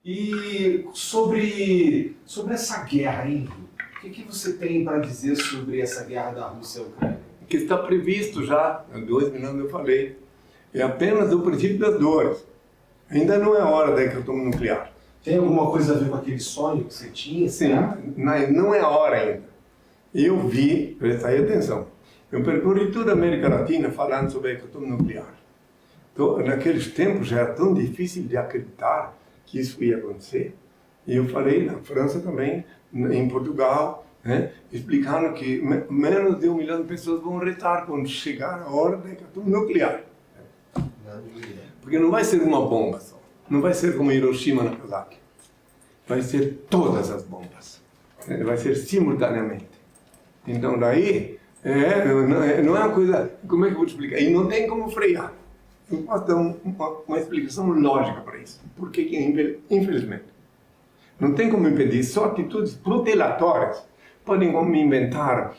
E sobre essa guerra, hein? O que você tem para dizer sobre essa guerra da Rússia e Ucrânia? Que está previsto já, há 2 minutos eu falei, é apenas o princípio das dores. Ainda não é hora da hecatombe nuclear. Tem alguma coisa a ver com aquele sonho que você tinha? Sim, não é a hora ainda. Eu vi, presta aí atenção, eu percorri toda a América Latina falando sobre a hecatombe nuclear. Então, naqueles tempos já era tão difícil de acreditar que isso ia acontecer. E eu falei na França também, em Portugal, né, explicando que menos de 1 milhão de pessoas vão retar quando chegar a hora da hecatombe nuclear. Porque não vai ser uma bomba só. Não vai ser como Hiroshima e Nagasaki. Vai ser todas as bombas. Vai ser simultaneamente. Então daí, não é uma coisa... Como é que eu vou te explicar? E não tem como frear. Eu posso dar uma explicação lógica para isso. Por que infelizmente? Não tem como impedir. Só atitudes protelatórias podem como inventar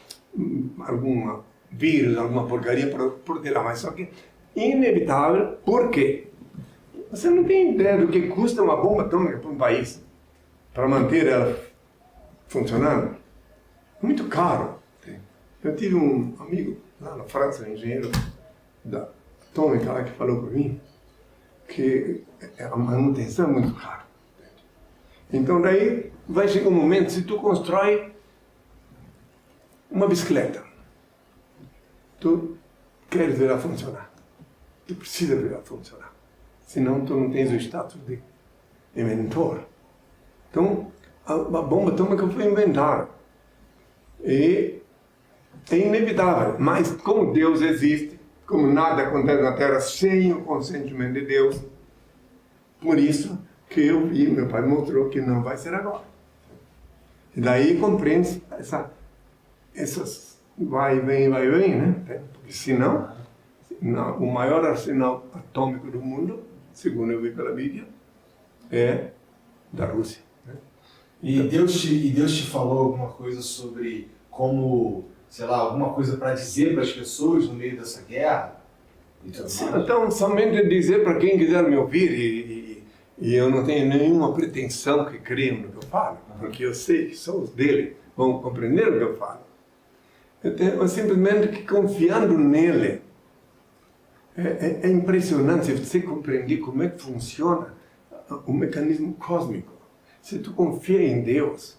algum vírus, alguma porcaria para protelar. Mas só que inevitável. Por quê? Você não tem ideia do que custa uma bomba atômica para um país, para manter ela funcionando. Muito caro. Eu tive um amigo lá na França, um engenheiro da atômica lá, que falou para mim que a manutenção é muito cara. Então daí vai chegar um momento, se tu constrói uma bicicleta, tu queres ver ela funcionar. Tu precisa ver ela funcionar. Senão tu não tens o status de inventor. Então, a bomba atômica foi inventada. E é inevitável. Mas como Deus existe, como nada acontece na Terra sem o consentimento de Deus, por isso que eu vi, meu pai mostrou que não vai ser agora. E daí compreende essas vai e vem, né? Porque senão, o maior arsenal atômico do mundo, segundo eu vi pela Bíblia, é da Rússia. Né? E Deus te falou alguma coisa sobre como, sei lá, alguma coisa para dizer para as pessoas no meio dessa guerra? Então, somente dizer para quem quiser me ouvir, e eu não tenho nenhuma pretensão que creiam no que eu falo, porque eu sei que só os dele vão compreender o que eu falo. Eu simplesmente que confiando nele, é impressionante você compreender como é que funciona o mecanismo cósmico. Se tu confia em Deus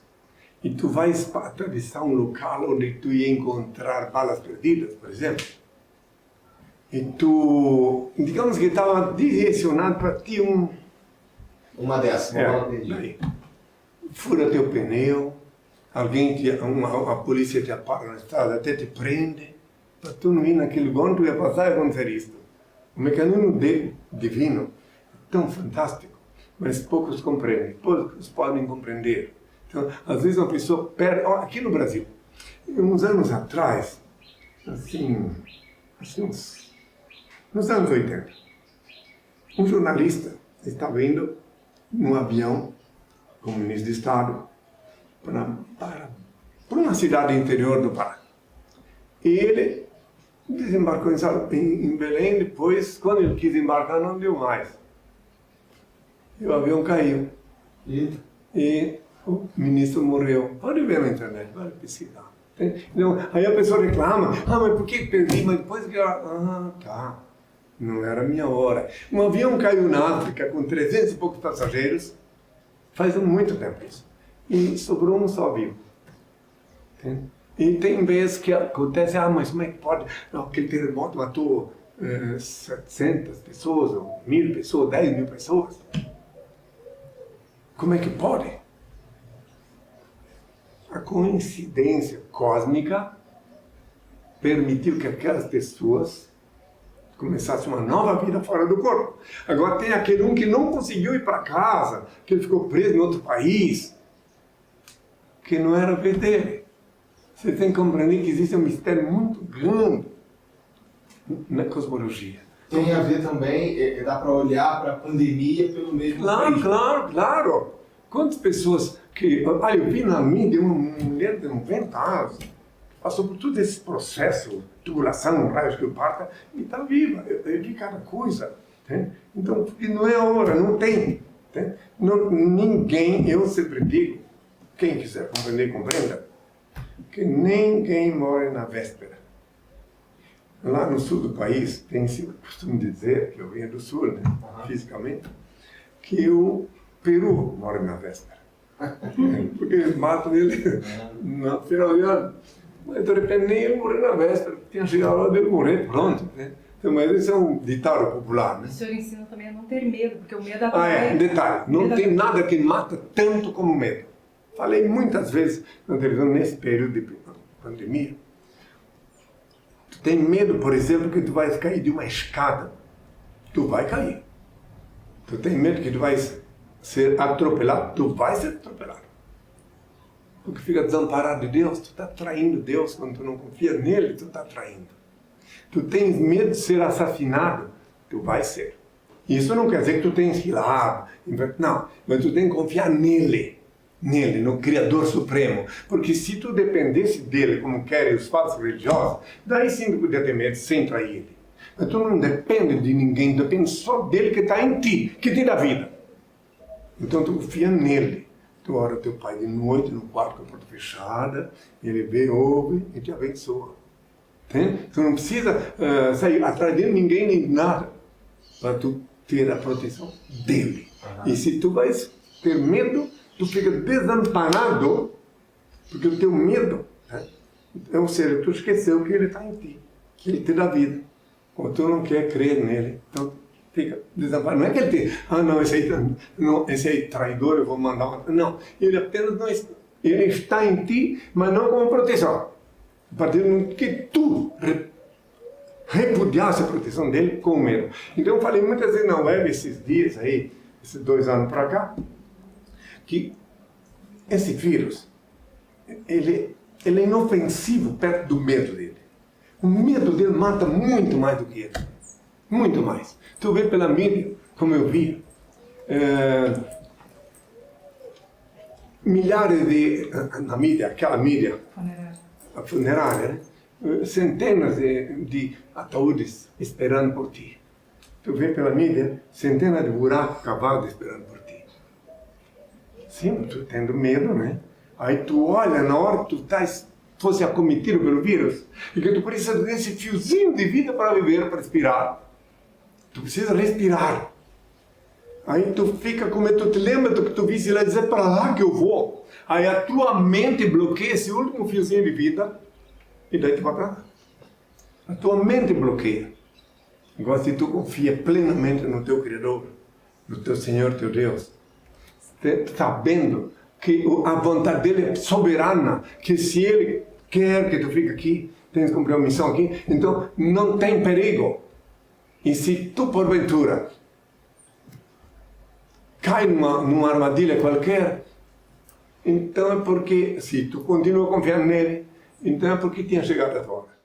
e tu vais atravessar um local onde tu ia encontrar balas perdidas, por exemplo, e tu, digamos que estava direcionado para ti uma dessas, uma bala perdida. Fura teu pneu, a polícia te para na estrada, até te prende, para tu não ir naquele lugar onde tu ia passar e acontecer isso. O mecanismo divino é tão fantástico, mas poucos compreendem, poucos podem compreender. Então, às vezes uma pessoa perde... Aqui no Brasil, uns anos atrás, assim nos anos 80, um jornalista estava indo num avião com o ministro de Estado para uma cidade interior do Pará. E ele desembarcou em Belém, depois, quando ele quis embarcar, não deu mais. E o avião caiu. E o ministro morreu. Pode ver na internet, pode pesquisar. Então, aí a pessoa reclama, mas por que perdi? Mas depois que tá, não era a minha hora. Um avião caiu na África com 300 e poucos passageiros, faz muito tempo isso. E sobrou um só vivo. E tem vezes que acontece, mas como é que pode? Não, aquele terremoto matou 700 pessoas, ou 1.000 pessoas, 10.000 pessoas. Como é que pode? A coincidência cósmica permitiu que aquelas pessoas começassem uma nova vida fora do corpo. Agora tem aquele que não conseguiu ir para casa, que ele ficou preso em outro país, que não era a vez dele. Você tem que compreender que existe um mistério muito grande na cosmologia. Tem a ver também, dá para olhar para a pandemia pelo mesmo prisma. Claro. Quantas pessoas que... eu vi na mídia uma mulher de 90 anos, passou por todo esse processo, tubulação, raios que parta, e está viva. Eu vi cada coisa. Então, porque não é a hora, não tem. Não, ninguém, eu sempre digo, quem quiser compreender, compreenda, que ninguém mora na véspera. Lá no sul do país, tem-se o costume de dizer, que eu venho do sul, né, fisicamente, que o Peru mora na véspera. Porque eles matam ele no final de ano. Mas de repente nem ele morreu na véspera, tinha chegado a hora dele morrer, pronto. Né? Então, mas esse é um ditado popular. Né? O senhor ensina também a não ter medo, porque o medo é detalhe, não tem nada que mata tanto como medo. Falei muitas vezes na televisão nesse período de pandemia. Tu tem medo, por exemplo, que tu vai cair de uma escada. Tu vai cair. Tu tem medo que tu vai ser atropelado. Tu vai ser atropelado. Porque fica desamparado de Deus. Tu está traindo Deus. Quando tu não confia nele, tu está traindo. Tu tens medo de ser assassinado. Tu vai ser. Isso não quer dizer que tu tens que ir lá. Não. Mas tu tem que confiar nele. Nele, no Criador Supremo. Porque se tu dependesse dele, como querem os falsos religiosos, daí sim tu podia ter medo sem trair ele. Mas tu não depende de ninguém, depende só dele que está em ti, que te dá vida. Então tu confia nele. Tu ora ao teu pai de noite, no quarto com a porta fechada, ele vê, ouve e te abençoa. Tem? Tu não precisa sair atrás de ninguém nem nada para tu ter a proteção dele. E se tu vais ter medo, tu fica desamparado, porque o teu medo, né? Ou seja, tu esqueceu que ele está em ti, que ele te dá vida. Ou tu não quer crer nele, então fica desamparado. Não é que ele te, não, esse aí traidor, eu vou mandar uma... Não, ele apenas não está, ele está em ti, mas não como proteção. A partir do momento que tu repudiasse a proteção dele com medo. Então eu falei muitas vezes na web esses dias aí, esses 2 anos para cá, que esse vírus, ele é inofensivo perto do medo dele. O medo dele mata muito mais do que ele. Muito mais. Tu vê pela mídia, como eu vi, milhares de... Na mídia, aquela mídia... A funerária, né? Centenas de ataúdes esperando por ti. Tu vê pela mídia, centenas de buracos cavados esperando por ti. Sim, tu tendo medo, né? Aí tu olha, na hora que tu fosse acometido pelo vírus, e que tu precisa desse fiozinho de vida para viver, para respirar. Tu precisa respirar. Aí tu fica com medo, tu te lembra do que tu visse lá dizer, para lá que eu vou. Aí a tua mente bloqueia esse último fiozinho de vida, e daí tu vai para lá. A tua mente bloqueia. Agora se tu confia plenamente no teu Criador, no teu Senhor, teu Deus, sabendo que a vontade dele é soberana, que se ele quer que tu fique aqui, tens que cumprir uma missão aqui, então não tem perigo. E se tu porventura cai numa armadilha qualquer, então é porque, se tu continua confiando nele, então é porque tinha chegado a tua hora.